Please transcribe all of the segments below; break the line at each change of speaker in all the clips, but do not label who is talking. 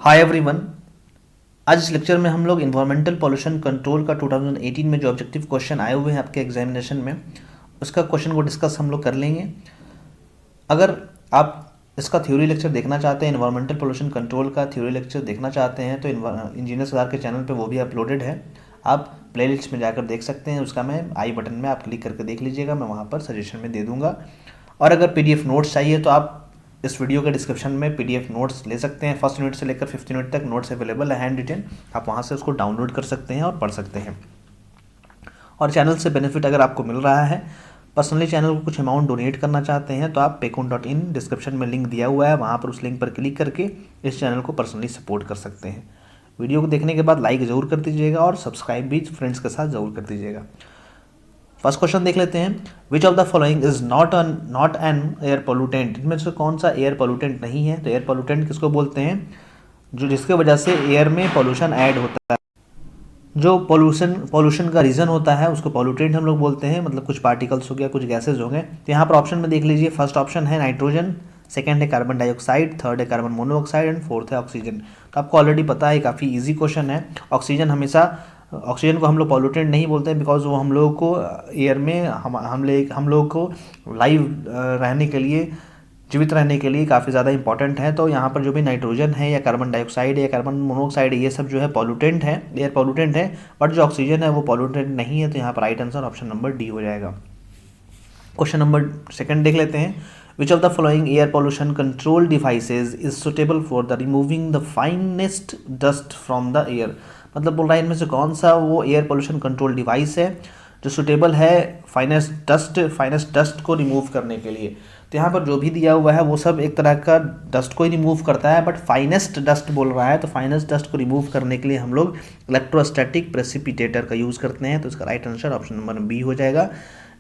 Hi everyone. आज इस lecture में हम लोग इन्वायरमेंटल पॉल्यूशन कंट्रोल का 2018 में जो ऑब्जेक्टिव क्वेश्चन आए हुए हैं आपके एग्जामिनेशन में, उसका क्वेश्चन को डिस्कस हम लोग कर लेंगे। अगर आप इसका थ्योरी लेक्चर देखना चाहते हैं, इन्वायरमेंटल पॉल्यूशन कंट्रोल का थ्योरी लेक्चर देखना चाहते हैं, तो इंजीनियर सरदार के चैनल पे वो भी अपलोडेड है। आप प्लेलिस्ट में जाकर देख सकते हैं। उसका मैं आई बटन में आप क्लिक करके देख लीजिएगा, मैं वहाँ पर सजेशन में दे दूँगा। और अगर पीडीएफ नोट्स चाहिए तो आप इस वीडियो के डिस्क्रिप्शन में पीडीएफ नोट्स ले सकते हैं। फर्स्ट यूनिट से लेकर 5th यूनिट तक नोट्स अवेलेबल है हैंड रिटन। आप वहाँ से उसको डाउनलोड कर सकते हैं और पढ़ सकते हैं। और चैनल से बेनिफिट अगर आपको मिल रहा है, पर्सनली चैनल को कुछ अमाउंट डोनेट करना चाहते हैं, तो आप paycon.in डिस्क्रिप्शन में लिंक दिया हुआ है, वहाँ पर उस लिंक पर क्लिक करके इस चैनल को पर्सनली सपोर्ट कर सकते हैं। वीडियो को देखने के बाद लाइक ज़रूर कर दीजिएगा और सब्सक्राइब भी फ्रेंड्स के साथ ज़रूर कर दीजिएगा। फर्स्ट क्वेश्चन देख लेते हैं। Which of the following is not an air pollutant. इनमें से कौन सा एयर पोल्यूटेंट नहीं है? तो एयर पोल्यूटेंट किसको बोलते हैं? जो जिसके वजह से एयर में पोल्यूशन ऐड होता है, जो पोल्यूशन का रीज़न होता है उसको पोल्यूटेंट हम लोग बोलते हैं। मतलब कुछ पार्टिकल्स हो गया, कुछ गैसेज हो गए। तो यहाँ पर ऑप्शन में देख लीजिए, फर्स्ट ऑप्शन है नाइट्रोजन, सेकंड है कार्बन डाइऑक्साइड, थर्ड है कार्बन मोनोऑक्साइड एंड फोर्थ है ऑक्सीजन। तो आपको ऑलरेडी पता है, काफ़ी इजी क्वेश्चन है। ऑक्सीजन को हम लोग पॉल्यूटेंट नहीं बोलते हैं, बिकॉज वो हम लोगों को एयर में हम लोगों को लाइव रहने के लिए, जीवित रहने के लिए काफ़ी ज़्यादा इंपॉर्टेंट है। तो यहाँ पर जो भी नाइट्रोजन है या कार्बन डाइऑक्साइड या कार्बन मोनोऑक्साइड, ये सब जो है पॉल्यूटेंट है, एयर पॉल्यूटेंट है। बट जो ऑक्सीजन है वो पॉल्यूटेंट नहीं है। तो यहाँ पर right answer option number D हो जाएगा। क्वेश्चन नंबर सेकंड देख लेते हैं। Which of the following air pollution control devices is suitable for the removing the finest dust from the air. मतलब बोल रहा है इनमें से कौन सा वो एयर पोल्यूशन कंट्रोल डिवाइस है जो सुटेबल है फाइनेस्ट डस्ट को रिमूव करने के लिए। तो यहाँ पर जो भी दिया हुआ है वो सब एक तरह का डस्ट को ही रिमूव करता है, बट फाइनेस्ट डस्ट बोल रहा है। तो फाइनेस्ट डस्ट को रिमूव करने के लिए हम लोग इलेक्ट्रोस्टैटिक प्रेसिपिटेटर का यूज़ करते हैं। तो इसका right answer option number B हो जाएगा।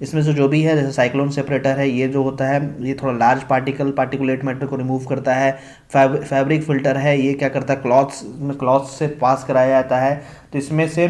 इसमें से जो भी है, जैसे साइक्लोन सेपरेटर है, ये जो होता है ये थोड़ा लार्ज पार्टिकुलेट मैटर को रिमूव करता है। फैब्रिक फिल्टर है, ये क्या करता है, क्लॉथ्स से पास कराया जाता है। तो इसमें से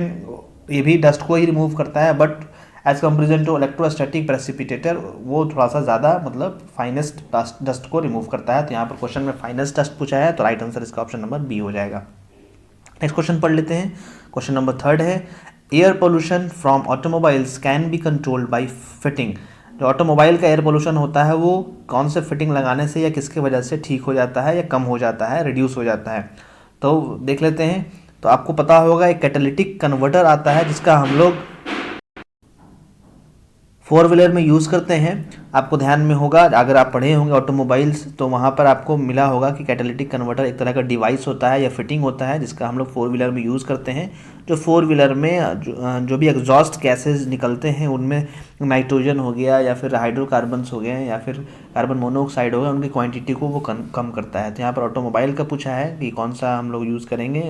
ये भी डस्ट को ही रिमूव करता है, but as comparison to electrostatic precipitator वो थोड़ा सा ज़्यादा मतलब फाइनेस्ट डस्ट को रिमूव करता है। तो यहाँ पर क्वेश्चन में फाइनेस्ट डस्ट पूछा है, तो राइट आंसर इसका ऑप्शन नंबर बी हो जाएगा। नेक्स्ट क्वेश्चन पढ़ लेते हैं। क्वेश्चन नंबर थर्ड है, air pollution from automobiles can be controlled by fitting. जो ऑटोमोबाइल का एयर पोल्यूशन होता है वो कौन से फिटिंग लगाने से या किसके वजह से ठीक हो जाता है या कम हो जाता है, रिड्यूस हो जाता है? तो देख लेते हैं। तो आपको पता होगा एक कैटालिटिक कन्वर्टर आता है जिसका हम लोग 4 व्हीलर में यूज़ करते हैं। आपको ध्यान में होगा, अगर आप पढ़े होंगे ऑटोमोबाइल्स, तो वहाँ पर आपको मिला होगा कि कैटालिटिक कन्वर्टर एक तरह का डिवाइस होता है या फिटिंग होता है जिसका हम लोग 4 व्हीलर में यूज़ करते हैं। जो 4 व्हीलर में जो भी एग्जॉस्ट गैसेज निकलते हैं उनमें नाइट्रोजन हो गया या फिर हाइड्रोकार्बन्स हो गए या फिर कार्बन मोनोऑक्साइड हो गया, उनकी क्वांटिटी को वो कम करता है। तो यहाँ पर ऑटोमोबाइल का पूछा है कि कौन सा हम लोग यूज़ करेंगे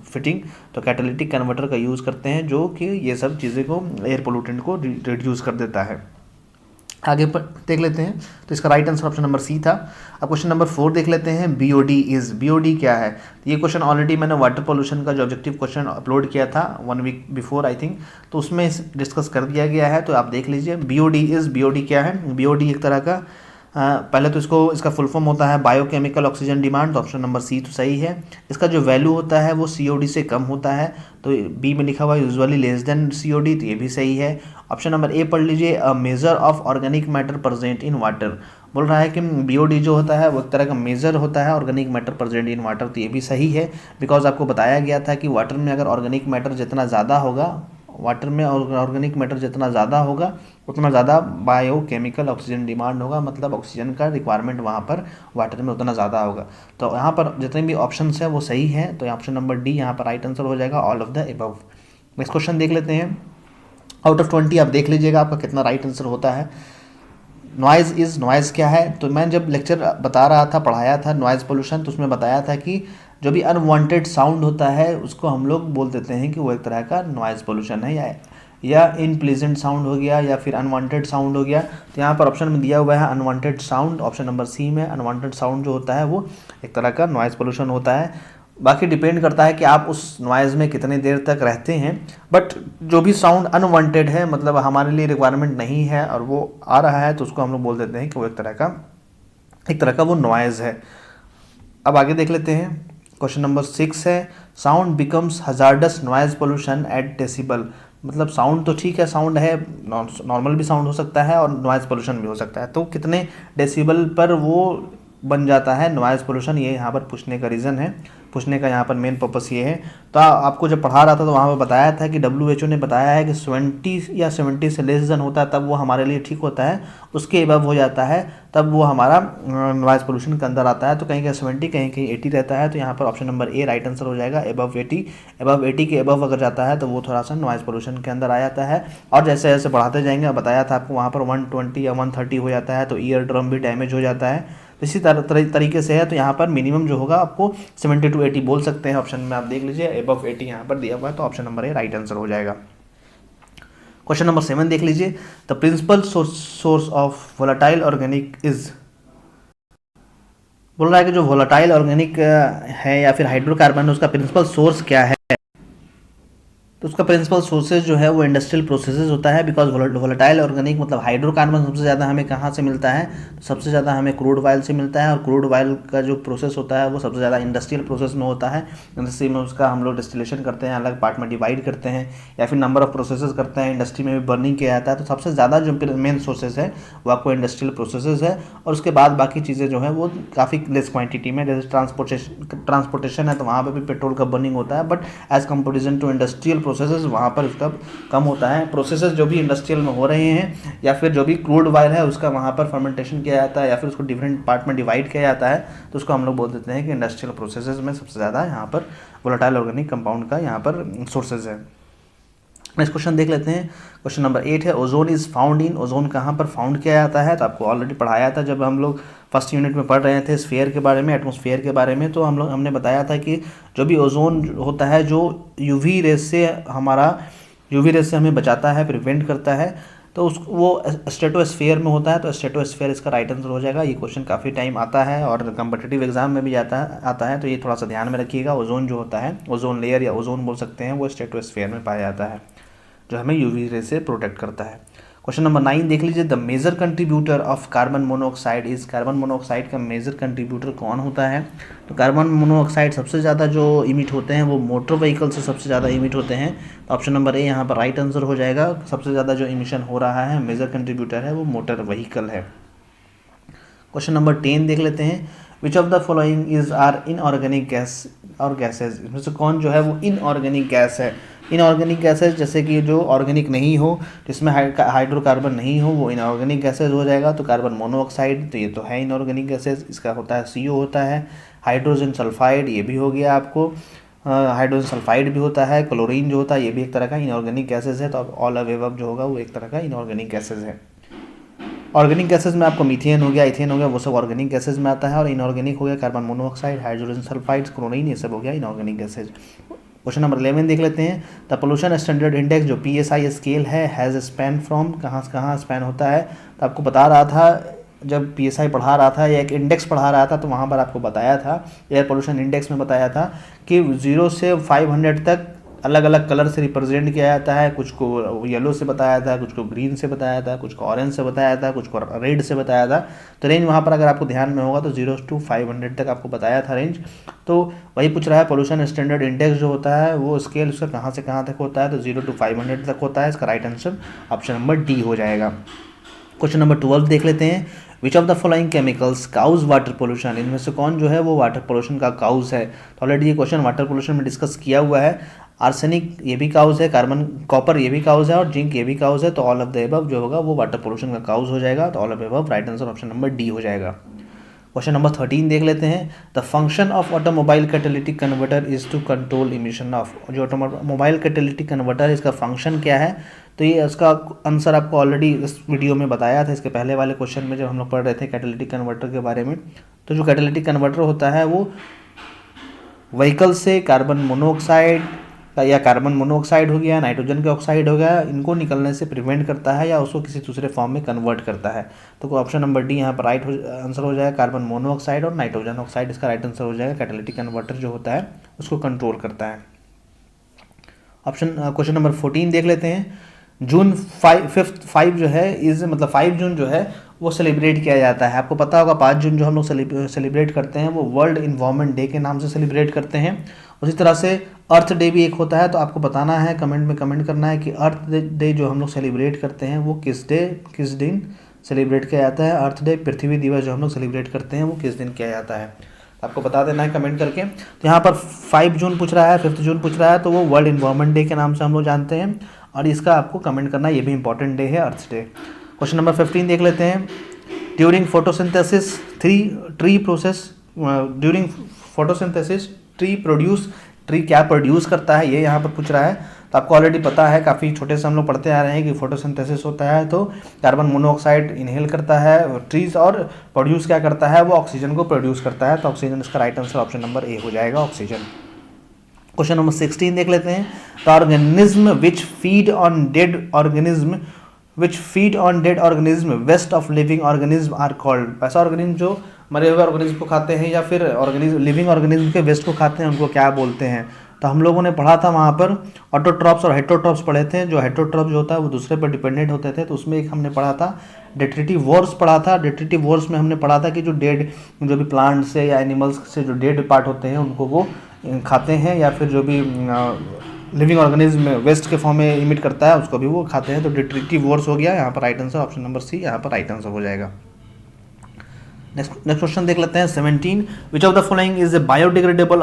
फिटिंग। तो कैटालिटिक कन्वर्टर का यूज़ करते हैं जो कि ये सब चीज़ें को, एयर पोल्यूटेंट को रिड्यूस कर देता है। आगे पर देख लेते हैं। तो इसका right answer option number C था। अब क्वेश्चन नंबर 4 देख लेते हैं। बीओडी क्या है? तो ये क्वेश्चन ऑलरेडी मैंने वाटर पोल्यूशन का जो ऑब्जेक्टिव क्वेश्चन अपलोड किया था 1 वीक बिफोर आई थिंक, तो उसमें डिस्कस कर दिया गया है। तो आप देख लीजिए। बीओडी क्या है? बीओडी एक तरह का पहले तो इसका फुल फॉर्म होता है बायोकेमिकल ऑक्सीजन डिमांड। तो ऑप्शन नंबर सी तो सही है। इसका जो वैल्यू होता है वो सीओडी से कम होता है। तो बी में लिखा हुआ है यूजुअली लेस देन सीओडी, तो ये भी सही है। ऑप्शन नंबर ए पढ़ लीजिए, a measure of organic matter present in water. बोल रहा है कि बीओडी जो होता है वो एक तरह का मेजर होता है organic matter present in water. तो ये भी सही है, बिकॉज आपको बताया गया था कि वाटर में अगर ऑर्गेनिक मैटर जितना ज़्यादा होगा, ऑर्गेनिक मैटर जितना ज़्यादा होगा उतना ज़्यादा बायोकेमिकल ऑक्सीजन डिमांड होगा। मतलब ऑक्सीजन का रिक्वायरमेंट वहाँ पर वाटर में उतना ज़्यादा होगा। तो यहाँ पर जितने भी ऑप्शंस हैं वो सही हैं। तो ऑप्शन नंबर डी यहाँ पर राइट आंसर हो जाएगा, all of the above. Next question देख लेते हैं। आउट ऑफ 20 आप देख लीजिएगा आपका कितना राइट आंसर होता है। नॉइज़ क्या है? तो मैं जब लेक्चर बता रहा था, पढ़ाया था नॉइज़ पोल्यूशन, तो उसमें बताया था कि जो भी अनवांटेड साउंड होता है उसको हम लोग बोल देते हैं कि वो एक तरह का नॉइज़ पोल्यूशन है, या इनप्लीजेंट साउंड हो गया या फिर अनवांटेड साउंड हो गया। तो यहाँ पर ऑप्शन में दिया हुआ है unwanted sound, option number C में। अनवांटेड साउंड जो होता है वो एक तरह का नॉइज़ पोल्यूशन होता है। बाकी डिपेंड करता है कि आप उस नॉइज़ में कितने देर तक रहते हैं। बट जो भी साउंड अनवांटेड है, मतलब हमारे लिए रिक्वायरमेंट नहीं है और वो आ रहा है, तो उसको हम लोग बोल देते हैं कि वो एक तरह का वो नॉइज़ है। अब आगे देख लेते हैं। क्वेश्चन नंबर 6 है, sound becomes hazardous noise pollution at decibel. मतलब साउंड तो ठीक है, साउंड है, नॉर्मल भी साउंड हो सकता है और नॉइज़ पोल्यूशन भी हो सकता है, तो कितने डेसिबल पर वो बन जाता है नॉइज़ पोल्यूशन, ये यहाँ पर पूछने का रीज़न है, पूछने का यहाँ पर मेन पर्पस ये है। तो आपको जब पढ़ा रहा था तो वहाँ पर बताया था कि WHO ने बताया है कि 70 या 70 से लेस देन होता है तब वो हमारे लिए ठीक होता है, उसके एबव हो जाता है तब वो हमारा नॉइज़ पोल्यूशन के अंदर आता है। तो कहीं कहीं 70, कहीं कहीं 80 रहता है, तो यहाँ पर option number A right answer हो जाएगा, एबव 80। एबव 80 के एबव अगर जाता है तो वो थोड़ा सा नॉइज़ पोल्यूशन के अंदर आ जाता है। और जैसे जैसे बढ़ाते जाएंगे, बताया था आपको वहाँ पर 120 या 130 हो जाता है तो ईयर ड्रम भी डैमेज हो जाता है। इसी तरीके से है, तो यहाँ पर मिनिमम जो होगा आपको 70 to 80 बोल सकते हैं। ऑप्शन में आप देख लीजिए एबव 80 यहाँ पर दिया हुआ है, तो option number A right answer हो जाएगा। क्वेश्चन नंबर 7 देख लीजिए, the principal source of volatile organic is. बोल रहा है कि जो वोलाटाइल ऑर्गेनिक है या फिर हाइड्रोकार्बन है, उसका प्रिंसिपल सोर्स क्या है। तो उसका प्रिंसिपल सोर्सेज जो है वो इंडस्ट्रियल प्रोसेसेस होता है, बिकॉज वोलेटाइल ऑर्गेनिक मतलब हाइड्रोकार्बन सबसे ज़्यादा हमें कहाँ से मिलता है, तो सबसे ज़्यादा हमें क्रूड ऑयल से मिलता है, और क्रूड ऑयल का जो प्रोसेस होता है वो सबसे ज़्यादा इंडस्ट्रियल प्रोसेस में होता है। इंडस्ट्री में उसका हम लोग डिस्टिलेशन करते हैं, अलग पार्ट में डिवाइड करते हैं, या फिर नंबर ऑफ प्रोसेसेस करते हैं, इंडस्ट्री में भी बर्निंग किया जाता है। तो सबसे ज़्यादा जो मेन सोर्सेज है वो आपको इंडस्ट्रियल प्रोसेसेस है, और उसके बाद बाकी चीज़ें जो है वो काफ़ी लेस क्वान्टिटी में, जैसे ट्रांसपोर्टेशन है तो वहाँ पर भी पेट्रोल का बर्निंग होता है, but as comparison to industrial processes वहाँ पर उसका कम होता है। प्रोसेसेस जो भी इंडस्ट्रियल में हो रहे हैं या फिर जो भी क्रूड ऑयल है उसका वहाँ पर फर्मेंटेशन किया जाता है, या फिर उसको डिफरेंट पार्ट में डिवाइड किया जाता है, तो उसको हम लोग बोल देते हैं कि इंडस्ट्रियल प्रोसेसेस में सबसे ज़्यादा यहाँ पर वोलेटाइल ऑर्गेनिक कंपाउंड का यहाँ पर सोर्सेज है। नेक्स्ट क्वेश्चन देख लेते हैं। क्वेश्चन नंबर 8 है, ozone is found in. Ozone कहाँ पर फाउंड किया जाता है, तो आपको ऑलरेडी पढ़ाया था जब हम लोग फर्स्ट यूनिट में पढ़ रहे थे स्फीयर के बारे में, एटमॉस्फेयर के बारे में। तो हमने बताया था कि जो भी ओजोन होता है जो यूवी रेस से हमें बचाता है, प्रिवेंट करता है, तो वो स्ट्रेटोस्फीयर में होता है। तो स्ट्रेटोस्फीयर इसका राइट आंसर हो जाएगा। ये क्वेश्चन काफ़ी टाइम आता है और कम्पिटिटिव एग्जाम में भी आता है, तो ये थोड़ा सा ध्यान में रखिएगा। ओजोन जो होता है, ओजोन लेयर या ओजोन बोल सकते हैं, वो स्ट्रेटोस्फीयर में पाया जाता है, जो हमें यूवी रे से प्रोटेक्ट करता है। क्वेश्चन नंबर 9 देख लीजिए, the major contributor of carbon monoxide is. Carbon monoxide का मेजर कंट्रीब्यूटर कौन होता है, तो कार्बन मोनोऑक्साइड सबसे ज़्यादा जो इमिट होते हैं वो मोटर व्हीकल से सबसे ज़्यादा इमिट होते हैं। तो ऑप्शन नंबर ए यहाँ पर राइट आंसर हो जाएगा। सबसे ज़्यादा जो इमिशन हो रहा है, मेजर कंट्रीब्यूटर है, वो मोटर व्हीकल है। क्वेश्चन नंबर 10 देख लेते हैं, which of the following is are inorganic gas और गैसेज। इसमें से कौन जो है वो इनऑर्गेनिक गैस है। इनऑर्गेनिक गैसेज जैसे कि जो ऑर्गेनिक नहीं हो, जिसमें हाइड्रोकार्बन नहीं हो, वो इनऑर्गेनिक गैसेज हो जाएगा। तो कार्बन मोनोऑक्साइड तो ये तो है इनऑर्गेनिक गैसेज, इसका होता है CO होता है। हाइड्रोजन सल्फाइड ये भी हो गया आपको, हाइड्रोजन सल्फाइड भी होता है। क्लोरीन जो होता है ये भी एक तरह का इनऑर्गेनिक गैसेज है। तो अब ऑल अवेव जो होगा वो एक तरह का इनऑर्गेनिक गैसेज है। ऑर्गेनिक गैसेज में आपको मीथेन हो गया, इथेन हो गया, वो सब ऑर्गेनिक गैसेज में आता है। और इनऑर्गेनिक हो गया carbon monoxide, hydrogen sulphide, chlorine, ये सब हो गया इनऑर्गेनिक गैसेज। क्वेश्चन नंबर 11 देख लेते हैं, द पोल्यूशन स्टैंडर्ड इंडेक्स जो PSI स्केल है हैज़ स्पैन फ्रॉम, कहाँ से कहाँ स्पैन होता है। तो आपको बता रहा था जब PSI पढ़ा रहा था या एक इंडेक्स पढ़ा रहा था, तो वहाँ पर आपको बताया था, एयर पोल्यूशन इंडेक्स में बताया था कि 0 से 500 तक अलग अलग कलर से रिप्रेजेंट किया जाता है। कुछ को येलो से बताया था, कुछ को ग्रीन से बताया था, कुछ को ऑरेंज से बताया था, कुछ को रेड से बताया था। तो रेंज वहाँ पर अगर आपको ध्यान में होगा तो 0 to 500 तक आपको बताया था रेंज। तो वही पूछ रहा है पोल्यूशन स्टैंडर्ड इंडेक्स जो होता है वो स्केल उसका कहाँ से कहाँ तक होता है, तो 0 to 500 तक होता है। इसका right answer option number D हो जाएगा। क्वेश्चन नंबर 12 देख लेते हैं, which of the following chemicals cause water pollution. इनमें से कौन जो है वो वाटर पोल्यूशन का काउज है। तो ऑलरेडी ये क्वेश्चन वाटर पोल्यूशन में डिस्कस किया हुआ है। आर्सेनिक ये भी काउज है, कार्बन कॉपर ये भी काउज है, और जिंक ये भी काउज है। तो ऑल ऑफ द एबव जो होगा वो वाटर पोल्यूशन का काउज हो जाएगा। तो all of above right answer option number D हो जाएगा। क्वेश्चन नंबर 13 देख लेते हैं, the function of automobile catalytic converter is to control emission of. जो ऑटोमोबाइल कैटालिटिक कन्वर्टर इसका फंक्शन क्या है, तो ये इसका आंसर आपको ऑलरेडी इस वीडियो में बताया था, इसके पहले वाले क्वेश्चन में जब हम लोग पढ़ रहे थे कैटालिटिक कन्वर्टर के बारे में। तो जो कैटालिटिक कन्वर्टर होता है वो व्हीकल से कार्बन मोनोऑक्साइड या कार्बन मोनोऑक्साइड हो गया, नाइट्रोजन का ऑक्साइड हो गया, इनको निकलने से प्रिवेंट करता है या उसको किसी दूसरे फॉर्म में कन्वर्ट करता है। तो ऑप्शन नंबर डी यहाँ पर राइट आंसर हो जाएगा। कार्बन मोनोऑक्साइड और नाइट्रोजन ऑक्साइड इसका राइट आंसर हो जाएगा। कैटालिटिक कन्वर्टर जो होता है उसको कंट्रोल करता है। क्वेश्चन नंबर 14 देख लेते हैं, जून 5 जो है इज मतलब 5 जून जो है वो सेलिब्रेट किया जाता है। आपको पता होगा 5 जून जो हम लोग सेलिब्रेट करते हैं वो वर्ल्ड इन्वायरमेंट डे के नाम से सेलिब्रेट करते हैं। उसी तरह से अर्थ डे भी एक होता है, तो आपको बताना है, कमेंट में कमेंट करना है कि अर्थ डे जो हम लोग सेलिब्रेट करते हैं वो किस दिन सेलिब्रेट किया जाता है। अर्थ डे, पृथ्वी दिवस जो हम लोग सेलिब्रेट करते हैं वो किस दिन किया जाता है, आपको बता देना है कमेंट करके। तो यहाँ पर 5 जून पूछ रहा है, 5 जून पूछ रहा है, तो वो वर्ल्ड इन्वायरमेंट डे के नाम से हम लोग जानते हैं, और इसका आपको कमेंट करना है, ये भी इंपॉर्टेंट डे है, अर्थ डे। क्वेश्चन नंबर 15 देख लेते हैं। ड्यूरिंग फोटोसिंथेसिस ट्री क्या प्रोड्यूस करता है, ये यहाँ पर पूछ रहा है। तो आपको ऑलरेडी पता है, काफ़ी छोटे से हम लोग पढ़ते आ रहे हैं कि फोटोसिंथेसिस होता है तो कार्बन मोनोऑक्साइड इनहेल करता है ट्रीज, और प्रोड्यूस क्या करता है, वो ऑक्सीजन को प्रोड्यूस करता है। तो ऑक्सीजन इसका right answer option number A हो जाएगा, ऑक्सीजन। क्वेश्चन नंबर 16 देख लेते हैं। The organism which feed on dead organism waste of living organism are called. ऐसा ऑर्गेनिज्म जो मरे हुए ऑर्गेनिज्म को खाते हैं या फिर लिविंग ऑर्गेनिज्म के वेस्ट को खाते हैं, उनको क्या बोलते हैं। तो हम लोगों ने पढ़ा था वहाँ पर ऑटोट्रॉप्स और हेटरोट्रॉप्स पढ़े थे। जो हेटरोट्रॉप जो होता है वो दूसरे पर डिपेंडेंट होते थे, तो उसमें एक हमने पढ़ा था डेट्रेटिव वॉर्स पढ़ा था। डेट्रेटिव वॉर्स में हमने पढ़ा था कि जो भी प्लांट से या एनिमल्स से जो डेड पार्ट होते हैं उनको वो खाते हैं, या फिर जो भी लिविंग ऑर्गेनिज्म वेस्ट के फॉर्म में इमिट करता है उसको भी वो खाते हैं। तो डेट्रेटिव वॉर्स हो गया यहाँ पर right answer, option number C यहाँ पर राइट आंसर हो जाएगा। नेक्स्ट क्वेश्चन देख लेते हैं 17। विच of the following is a biodegradable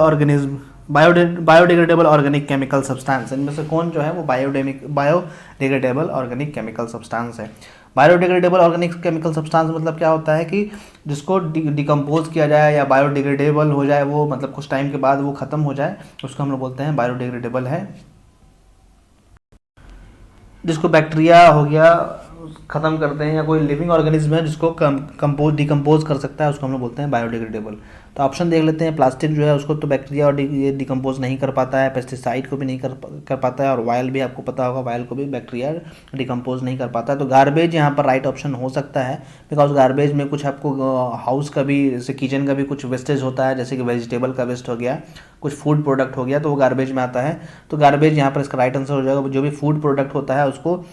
organic chemical substance. इनमें से कौन जो है वो बायोडिग्रेडेबल ऑर्गेनिक केमिकल सब्सटेंस है। बायोडिग्रेडेबल ऑर्गेनिक केमिकल सब्सटेंस मतलब क्या होता है कि जिसको डिकम्पोज किया जाए या बायोडिग्रेडेबल हो जाए, वो मतलब कुछ टाइम के बाद वो खत्म हो जाए, उसको हम लोग बोलते हैं बायोडिग्रेडेबल है। जिसको बैक्टीरिया हो गया ख़त्म करते हैं, या कोई लिविंग ऑर्गेनिज्म है जिसको डिकम्पोज कर सकता है, उसको हम लोग बोलते हैं बायोडिग्रेडेबल। तो ऑप्शन देख लेते हैं। प्लास्टिक जो है उसको तो बैक्टीरिया और ये डिकम्पोज नहीं कर पाता है, पेस्टिसाइड को भी नहीं कर पाता है, और वायल भी आपको पता होगा, वायल को भी बैक्टीरिया डिकम्पोज नहीं कर पाता है। तो गार्बेज यहाँ पर राइट ऑप्शन हो सकता है, बिकॉज गार्बेज में कुछ आपको हाउस का भी, जैसे किचन का भी कुछ वेस्टेज होता है, जैसे कि वेजिटेबल का वेस्ट हो गया, कुछ फूड प्रोडक्ट हो गया, तो वो गार्बेज में आता है। तो गार्बेज यहाँ पर इसका राइट आंसर हो जाएगा। जो भी फूड प्रोडक्ट होता है उसको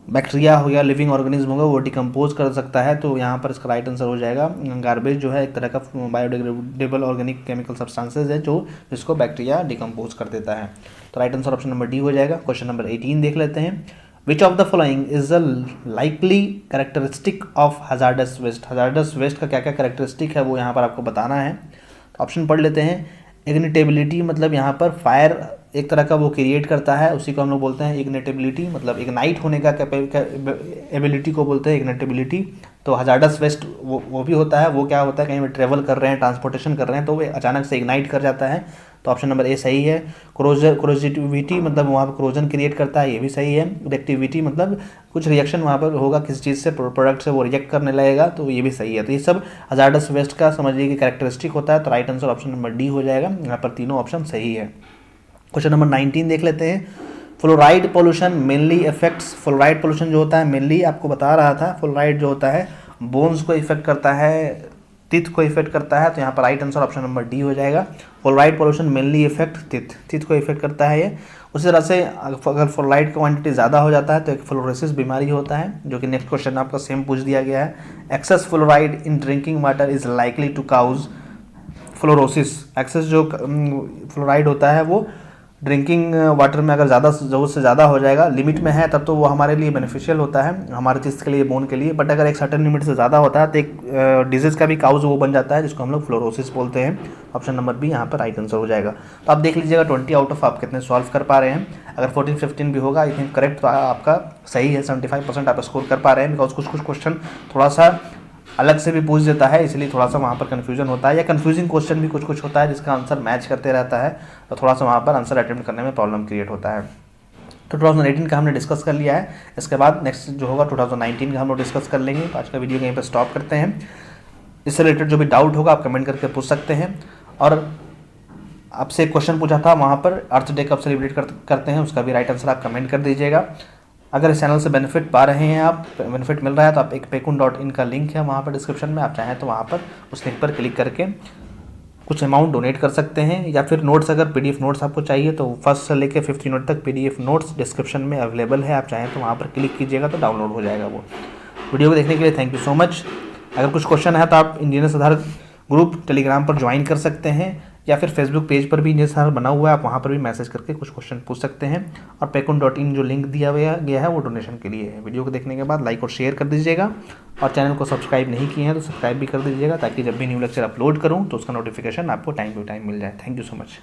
बैक्टीरिया हो गया, लिविंग ऑर्गेनिज्म होगा, वो डिकम्पोज कर सकता है, तो यहाँ पर इसका राइट आंसर हो जाएगा। गार्बेज जो है एक तरह का बायोडिग्रेडेबल ऑर्गेनिक केमिकल सब्सटेंसेज है जिसको बैक्टीरिया डिकम्पोज कर देता है। तो right answer option number D हो जाएगा। क्वेश्चन नंबर 18 देख लेते हैं। Which of the following is the likely characteristic of hazardous waste. Hazardous waste का क्या क्या कैरेक्टरिस्टिक है वो यहाँ पर आपको बताना है। ऑप्शन पढ़ लेते हैं। इग्निटेबिलिटी मतलब यहाँ पर फायर एक तरह का वो क्रिएट करता है, उसी को हम लोग बोलते हैं इग्निटेबिलिटी, मतलब इग्नाइट होने का एबिलिटी को बोलते हैं इग्निटेबिलिटी। तो हजार्डस वेस्ट वो भी होता है। वो क्या होता है, कहीं पे ट्रेवल कर रहे हैं, ट्रांसपोर्टेशन कर रहे हैं, तो वो अचानक से इग्नाइट कर जाता है। तो ऑप्शन नंबर ए सही है। क्रोजिटिविटी मतलब वहाँ पर क्रोजन क्रिएट करता है, ये भी सही है। रिएक्टिविटी मतलब कुछ रिएक्शन वहाँ पर होगा किसी चीज़ से, प्रोडक्ट से, वो रिएक्ट करने लगेगा, तो ये भी सही है। तो ये सब हजार्डस वेस्ट का समझिए कि कैरेक्टरिस्टिक होता है। तो right answer option number D हो जाएगा। यहाँ पर तीनों ऑप्शन सही है। क्वेश्चन नंबर 19 देख लेते हैं। Fluoride pollution mainly effects. Fluoride pollution जो होता है मेनली आपको बता रहा था, फ्लोराइड जो होता है बोन्स को इफेक्ट करता है, टीथ को इफेक्ट करता है। तो यहाँ पर right answer option number D हो जाएगा। Fluoride pollution mainly effect teeth को इफेक्ट करता है ये। उसी तरह से अगर फ्लोराइड का क्वांटिटी ज़्यादा हो जाता है तो एक फ्लोरोसिस बीमारी होता है, जो कि नेक्स्ट क्वेश्चन आपका सेम पूछ दिया गया है। Excess fluoride in drinking water is likely to cause fluorosis. Excess जो फ्लोराइड होता है वो ड्रिंकिंग वाटर में अगर ज़्यादा ज़रूरत से ज़्यादा हो जाएगा, लिमिट में है तब तो वो हमारे लिए बेनिफिशियल होता है, हमारे चीज़ के लिए, बोन के लिए। बट अगर एक सर्टेन लिमिट से ज़्यादा होता है तो एक डिजीज़ का भी काउज वो बन जाता है, जिसको हम लोग फ्लोरोसिस बोलते हैं। ऑप्शन नंबर बी यहाँ पर राइट आंसर हो जाएगा। तो आप देख लीजिएगा 20 आउट ऑफ आप कितने सॉल्व कर पा रहे हैं। अगर 14-15 भी होगा आई थिंक करेक्ट, तो आपका सही है, 75% आप स्कोर कर पा रहे हैं। बिकॉज कुछ क्वेश्चन थोड़ा सा अलग से भी पूछ देता है, इसलिए थोड़ा सा वहाँ पर कन्फ्यूजन होता है, या कन्फ्यूजिंग क्वेश्चन भी कुछ होता है जिसका आंसर मैच करते रहता है, तो थोड़ा सा वहाँ पर आंसर अटेम्प्ट करने में प्रॉब्लम क्रिएट होता है। तो 2018 का हमने डिस्कस कर लिया है। इसके बाद नेक्स्ट जो होगा 2019 का हम लोग डिस्कस कर लेंगे। तो आज का वीडियो यहीं पर स्टॉप करते हैं। इससे रिलेटेड जो भी डाउट होगा आप कमेंट करके पूछ सकते हैं। और आपसे एक क्वेश्चन पूछा था वहाँ पर अर्थ डे कब सेलिब्रेट करते हैं, उसका भी राइट आंसर आप कमेंट कर दीजिएगा। अगर इस चैनल से बेनिफिट पा रहे हैं, आप बेनिफिट मिल रहा है, तो आप एक paykun.in का लिंक है वहाँ पर डिस्क्रिप्शन में, आप चाहें तो वहाँ पर उस लिंक पर क्लिक करके कुछ अमाउंट डोनेट कर सकते हैं। या फिर नोट्स, अगर PDF नोट्स आपको चाहिए तो फर्स्ट से लेकर 50 यूनिट तक PDF नोट्स डिस्क्रिप्शन में अवेलेबल है, आप चाहें तो वहाँ पर क्लिक कीजिएगा तो डाउनलोड हो जाएगा वो। वीडियो को देखने के लिए थैंक यू सो मच। अगर कुछ क्वेश्चन है तो आप इंजीनियर्स आधार ग्रुप टेलीग्राम पर ज्वाइन कर सकते हैं, या फिर फेसबुक पेज पर भी इंजीनियर्स आधार बना हुआ है, आप वहाँ पर भी मैसेज करके कुछ क्वेश्चन पूछ सकते हैं। और paycon.in जो लिंक दिया गया है वो डोनेशन के लिए है। वीडियो को देखने के बाद लाइक और शेयर कर दीजिएगा, और चैनल को सब्सक्राइब नहीं किए हैं तो सब्सक्राइब भी कर दीजिएगा, ताकि जब भी न्यू लेक्चर अपलोड करूँ तो उसका नोटिफिकेशन आपको टाइम टू टाइम मिल जाए। Thank you so much.